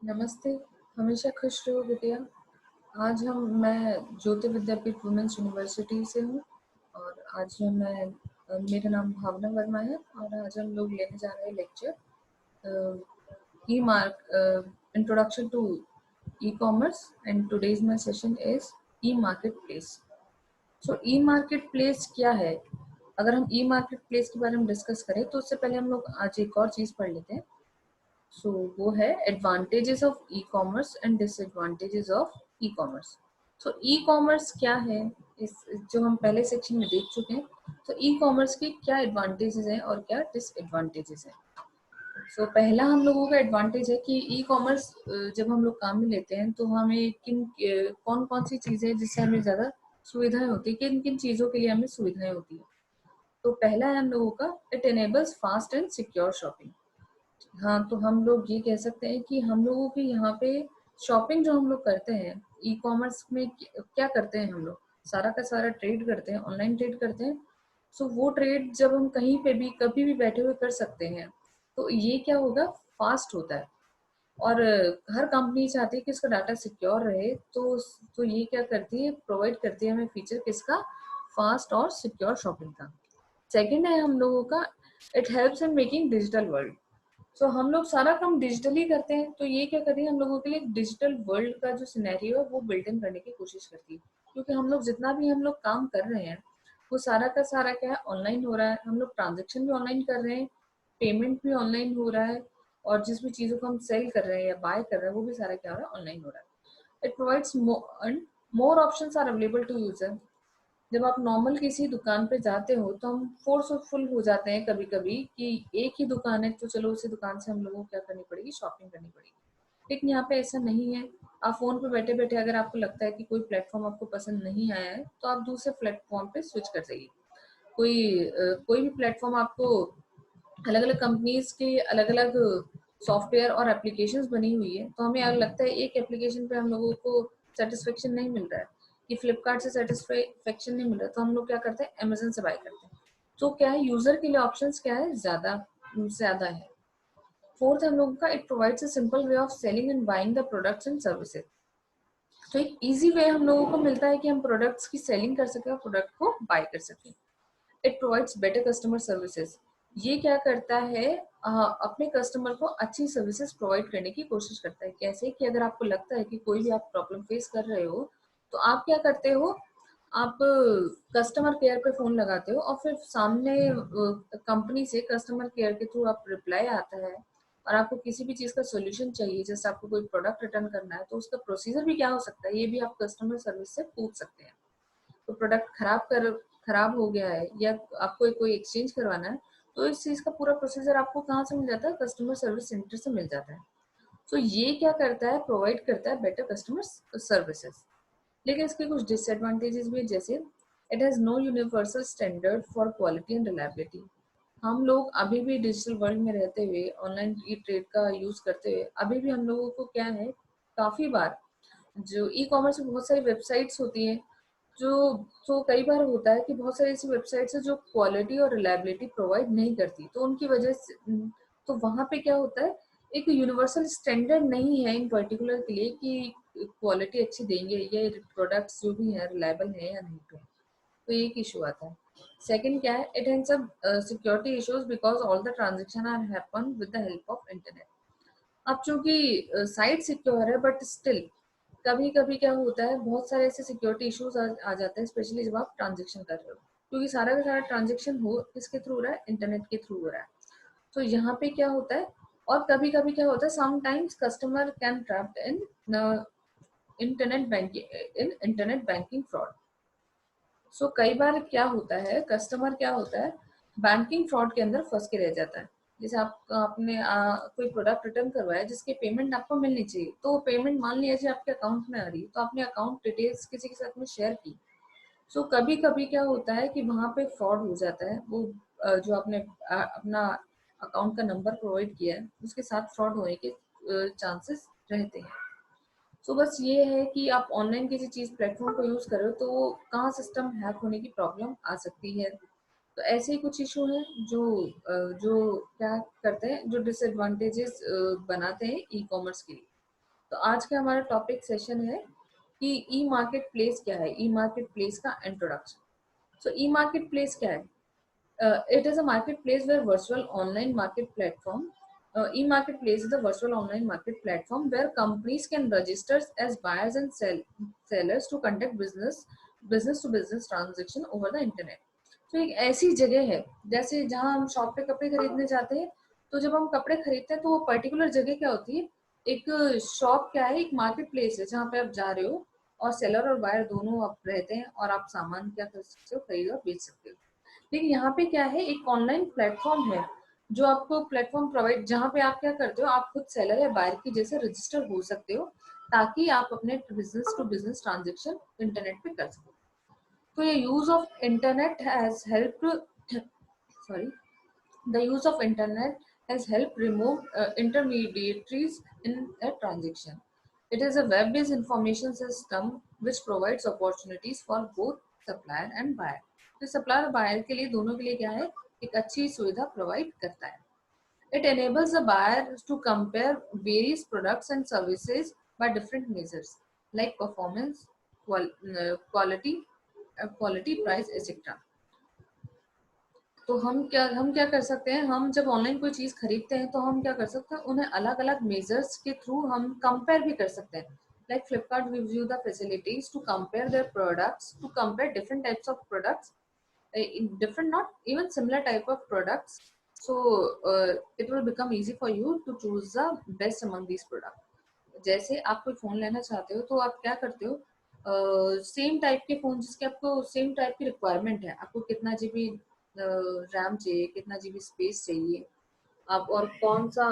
नमस्ते, हमेशा खुश रहो बिटिया। आज मैं ज्योति विद्यापीठ वुमेन्स यूनिवर्सिटी से हूँ और आज मेरा नाम भावना वर्मा है और आज हम लोग लेने जा रहे हैं lecture e mark introduction to e commerce and today's my session is e marketplace. So e marketplace क्या है? अगर हम ई मार्केट प्लेस के बारे में डिस्कस करें तो उससे पहले हम लोग आज एक और चीज़ पढ़ लेते हैं। सो वो है advantages of E commerce and disadvantages of e commerce. So e commerce क्या है, इस जो हम पहले सेक्शन में देख चुके हैं। तो ई कॉमर्स के क्या एडवांटेजेस हैं और क्या डिसएडवांटेजेस हैं। सो पहला हम लोगों का एडवांटेज है कि ई कॉमर्स जब हम लोग काम में लेते हैं तो हमें कौन कौन सी चीज़ें जिससे हमें ज़्यादा सुविधाएं होती है, किन किन चीज़ों के लिए हमें सुविधाएं होती है। तो पहला है हम लोगों का, it enables fast and secure shopping. हाँ, तो हम लोग ये कह सकते हैं कि हम लोगों की यहाँ पे शॉपिंग जो हम लोग करते हैं ई कॉमर्स में, क्या करते हैं हम लोग, सारा का सारा ट्रेड करते हैं, ऑनलाइन ट्रेड करते हैं। सो वो ट्रेड जब हम कहीं पे भी कभी भी बैठे हुए कर सकते हैं तो ये क्या होगा, फास्ट होता है। और हर कंपनी चाहती है कि उसका डाटा सिक्योर रहे, तो ये क्या करती है, प्रोवाइड करती है हमें फीचर किसका, फास्ट और सिक्योर शॉपिंग का। सेकंड है हम लोगों का, it helps in making digital world. So हम लोग सारा काम डिजिटली करते हैं, तो ये क्या कर रही है, हम लोगों के लिए डिजिटल वर्ल्ड का जो सिनेरियो है वो बिल्ड इन करने की कोशिश करती है। क्योंकि हम लोग जितना भी हम लोग काम कर रहे हैं वो सारा का सारा क्या है, ऑनलाइन हो रहा है। हम लोग ट्रांजेक्शन भी ऑनलाइन कर रहे हैं, पेमेंट भी ऑनलाइन हो रहा है, और जिस भी चीज़ों को हम सेल कर रहे हैं या बाय कर रहे हैं वो भी सारा क्या हो रहा है, ऑनलाइन हो रहा है। It provides more options are available to user. जब आप नॉर्मल किसी दुकान पे जाते हो तो हम फोर्सफुल हो जाते हैं कभी कभी कि एक ही दुकान है तो चलो उसी दुकान से हम लोगों को क्या करनी पड़ेगी, शॉपिंग करनी पड़ेगी। लेकिन यहाँ पे ऐसा नहीं है। आप फोन पे बैठे बैठे अगर आपको लगता है कि कोई प्लेटफॉर्म आपको पसंद नहीं आया है तो आप दूसरे प्लेटफॉर्म पे स्विच कर जाइए। कोई भी प्लेटफॉर्म आपको, अलग अलग कंपनीज के अलग अलग सॉफ्टवेयर और एप्लीकेशंस बनी हुई है, तो हमें अगर लगता है एक एप्लीकेशन पे हम लोगों को सेटिस्फेक्शन नहीं मिल रहा है, कि फ्लिपकार्ट से सेटिस्फेक्शन नहीं मिल रहा है, तो हम लोग क्या करते हैं, अमेजन से बाय करते हैं। तो क्या है, यूजर के लिए ऑप्शंस क्या है, ज्यादा ज्यादा है। फोर्थ हम लोगों का, it provides a simple way of selling and buying the products and services. तो एक इजी वे हम लोगों को मिलता है कि हम प्रोडक्ट्स की सेलिंग कर सकें और प्रोडक्ट को बाय कर सकें। It provides better customer services. ये क्या करता है, अपने कस्टमर को अच्छी सर्विसेज प्रोवाइड करने की कोशिश करता है। कैसे कि अगर आपको लगता है कि कोई भी आप प्रॉब्लम फेस कर रहे हो तो आप क्या करते हो, आप कस्टमर केयर पे फोन लगाते हो और फिर सामने कंपनी से कस्टमर केयर के थ्रू आप रिप्लाई आता है और आपको किसी भी चीज़ का सोल्यूशन चाहिए, जैसे आपको कोई प्रोडक्ट रिटर्न करना है तो उसका प्रोसीजर भी क्या हो सकता है, ये भी आप कस्टमर सर्विस से पूछ सकते हैं। तो प्रोडक्ट खराब हो गया है या आपको कोई एक्सचेंज करवाना है, तो इस चीज का पूरा प्रोसीजर आपको कहाँ से मिल जाता है, कस्टमर सर्विस सेंटर से मिल जाता है। तो ये क्या करता है, प्रोवाइड करता है बेटर कस्टमर सर्विसेज। लेकिन इसके कुछ डिसएडवांटेजेस भी है, जैसे it has no universal standard for quality and reliability. हम लोग अभी भी डिजिटल वर्ल्ड में रहते हुए, ऑनलाइन ई ट्रेड का यूज करते हुए, अभी भी हम लोगों को क्या है, काफी बार जो ई कॉमर्स में बहुत सारी वेबसाइट्स होती हैं, जो तो कई बार होता है कि बहुत सारी ऐसी वेबसाइट्स है जो क्वालिटी और रिलायबिलिटी प्रोवाइड नहीं करती, तो उनकी वजह से तो वहाँ पे क्या होता है, एक यूनिवर्सल स्टैंडर्ड नहीं है इन पर्टिकुलर के लिए कि क्वालिटी अच्छी देंगे या प्रोडक्ट्स जो भी है रिलायबल है या नहीं है। तो ये एक इशू आता है। सेकंड क्या है, इट हैज सब security issues because all the transaction are happen with the help of internet. अब चूंकि साइट सिक्योर है बट स्टिल कभी कभी क्या होता है, बहुत सारे ऐसे सिक्योरिटी इश्यूज आ जाते हैं, स्पेशली जब आप ट्रांजेक्शन कर रहे हो, क्योंकि सारा का सारा ट्रांजेक्शन हो किसके थ्रू हो रहा है, इंटरनेट के थ्रू हो रहा है। तो यहाँ पे क्या होता है, और कभी कभी क्या होता है, sometimes customer can trapped in internet banking fraud. So कई बार क्या होता है, कस्टमर क्या होता है, बैंकिंग फ्रॉड के अंदर फंस के रह जाता है। जैसे आपने कोई प्रोडक्ट रिटर्न करवाया जिसकी पेमेंट आपको मिलनी चाहिए, तो पेमेंट मान लीजिए आपके अकाउंट में आ रही है, तो आपने अकाउंट डिटेल्स किसी के साथ में शेयर की। सो कभी कभी क्या होता है कि वहाँ पे फ्रॉड हो जाता है, वो जो आपने अपना अकाउंट का नंबर प्रोवाइड किया है उसके साथ फ्रॉड होने के चांसेस रहते हैं। सो बस ये है कि आप ऑनलाइन किसी चीज प्लेटफॉर्म को यूज करो तो कहाँ सिस्टम हैक होने की प्रॉब्लम आ सकती है। तो ऐसे ही कुछ इशू हैं जो क्या करते हैं, जो डिसएडवांटेजेस बनाते हैं ई कॉमर्स के लिए। तो आज का हमारा टॉपिक सेशन है कि ई मार्केट प्लेस क्या है, ई मार्केट प्लेस का इंट्रोडक्शन। सो ई मार्केट प्लेस क्या है? It is a marketplace where virtual online market platform. E-marketplace is a virtual online market platform where companies can register as buyers and sellers to conduct business to business transaction over the internet. तो एक ऐसी जगह है जैसे जहाँ हम shop पे कपड़े खरीदने जाते हैं, तो जब हम कपड़े खरीदते हैं तो वो पर्टिकुलर जगह क्या होती है, एक शॉप क्या है, एक मार्केट प्लेस है जहाँ पे आप जा रहे हो और सेलर और बायर दोनों आप रहते हैं और आप सामान क्या कर सकते हो, खरीद और बेच सकते हो। लेकिन यहाँ पे क्या है, एक ऑनलाइन प्लेटफॉर्म है जो आपको प्लेटफॉर्म प्रोवाइड, जहाँ पे आप क्या करते हो, आप खुद सेलर या बायर की जैसे रजिस्टर हो सकते हो ताकि आप अपने business to business transaction internet पे कर सको। तो ये use of internet has helped sorry the use of internet has helped remove intermediaries in a transaction. It is a web-based information system which provides opportunities for both supplier and buyer. तो supplier और buyer के लिए, दोनों के लिए क्या है, एक अच्छी सुविधा प्रोवाइड करता है। It enables the buyer to compare various products and services by different measures like performance, quality, price, etc. तो हम क्या कर सकते हैं, हम जब ऑनलाइन कोई चीज खरीदते हैं तो हम क्या कर सकते हैं, उन्हें अलग अलग मेजर्स के थ्रू हम कंपेयर भी कर सकते हैं। Like Flipkart gives you the facilities to compare their products, to compare different types of products, different, not even similar type of products. So it will become easy for you to choose the best among these products. जैसे आप कोई phone लेना चाहते हो तो आप क्या करते हो, सेम टाइप के फोन जिसके आपको सेम टाइप की रिक्वायरमेंट है, आपको कितना जीबी रैम चाहिए, कितना जीबी स्पेस चाहिए, आप और कौन सा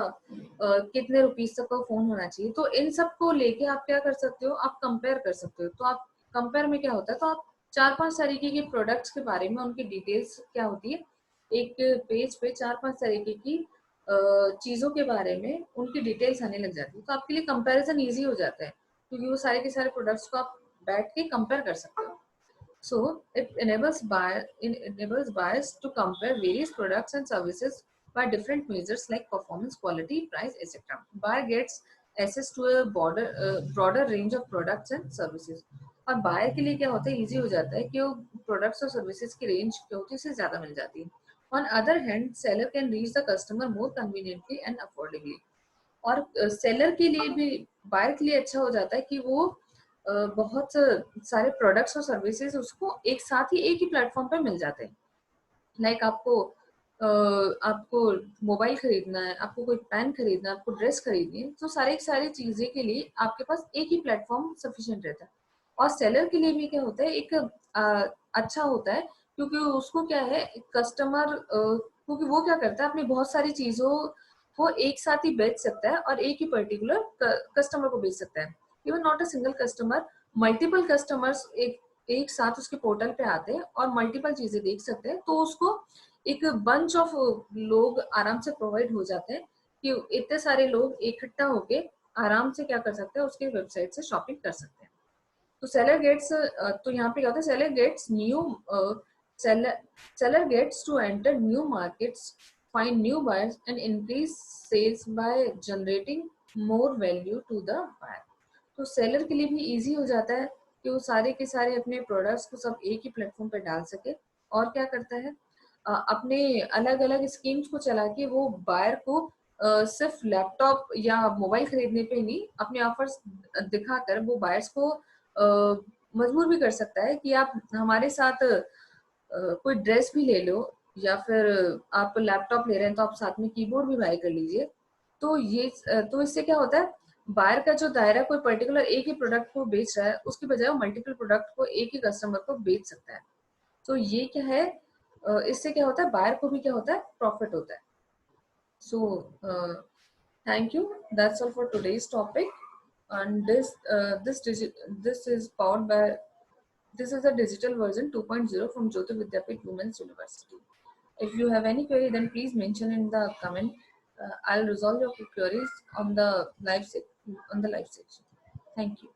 कितने रुपीस तक का फोन होना चाहिए, तो इन सब को लेके आप क्या कर सकते हो, आप कंपेयर कर सकते हो। तो आप कंपेयर में क्या होता है, तो आप 4-5 तरीके के प्रोडक्ट्स के बारे में उनकी डिटेल्स क्या होती है, एक पेज पे 4-5 तरीके की चीजों के बारे में उनकी डिटेल्स आने लग जाती है, तो आपके लिए कंपैरिजन ईजी हो जाता है क्योंकि वो सारे के सारे प्रोडक्ट्स को आप बैठ के कंपेयर कर सकते हो। So it enables buyers to compare various products and services by different measures like performance, quality, price, etc. Buyer gets access to a broader range of products and services. और buyer के लिए क्या होता है, easy हो जाता है कि वो प्रोडक्ट्स और सर्विसेज की रेंज क्या होती है, उससे ज्यादा मिल जाती है। On other hand seller can reach the customer more conveniently and affordably. और सेलर के लिए भी, बायर के लिए अच्छा हो जाता है कि वो बहुत सारे प्रोडक्ट्स और सर्विसेज उसको एक साथ ही एक ही प्लेटफॉर्म पे मिल जाते हैं। लाइक आपको मोबाइल खरीदना है, आपको कोई पेन खरीदना है, आपको ड्रेस खरीदनी है, तो सारी चीजें के लिए आपके पास एक ही प्लेटफॉर्म सफिशिएंट रहता है। और सेलर के लिए भी क्या होता है, एक अच्छा होता है क्योंकि उसको क्या है, कस्टमर क्योंकि वो क्या करता है, अपनी बहुत सारी चीजों को एक साथ ही बेच सकता है और एक ही पर्टिकुलर कस्टमर को बेच सकता है। Even not a single customer, multiple customers एक साथ उसके पोर्टल पे आते हैं और मल्टीपल चीजें देख सकते हैं, तो उसको एक बंच ऑफ लोग आराम से प्रोवाइड हो जाते हैं कि इतने सारे लोग इकट्ठा होके आराम से क्या कर सकते हैं, उसके वेबसाइट से शॉपिंग कर सकते हैं। तो सेलर गेट्स, तो यहाँ पे क्या होता है, seller gets to enter new markets, find new buyers and increase sales by generating more value to the buyer. तो सेलर के लिए भी इजी हो जाता है कि वो सारे के सारे अपने प्रोडक्ट्स को सब एक ही प्लेटफॉर्म पे डाल सके। और क्या करता है, अपने अलग अलग स्कीम्स को चला के वो बायर को सिर्फ लैपटॉप या मोबाइल खरीदने पे नहीं, अपने ऑफर्स दिखाकर वो बायर्स को मजबूर भी कर सकता है कि आप हमारे साथ कोई ड्रेस भी ले लो, या फिर आप लैपटॉप ले रहे हैं तो आप साथ में कीबोर्ड भी बाय कर लीजिए। तो तो इससे क्या होता है, बायर का जो दायरा कोई पर्टिकुलर एक ही प्रोडक्ट को बेच रहा है उसके बजाय वो मल्टीपल प्रोडक्ट को एक ही कस्टमर को बेच सकता है। तो ये क्या है, इससे क्या होता है, बायर को भी क्या होता है, प्रॉफिट होता है। So thank you, that's all for today's topic. And this is powered by, this is a digital version 2.0 from Jyoti Vidyapith Women's University. If you have any query, then please mention in the comment. I'll resolve your queries on the live section. Thank you.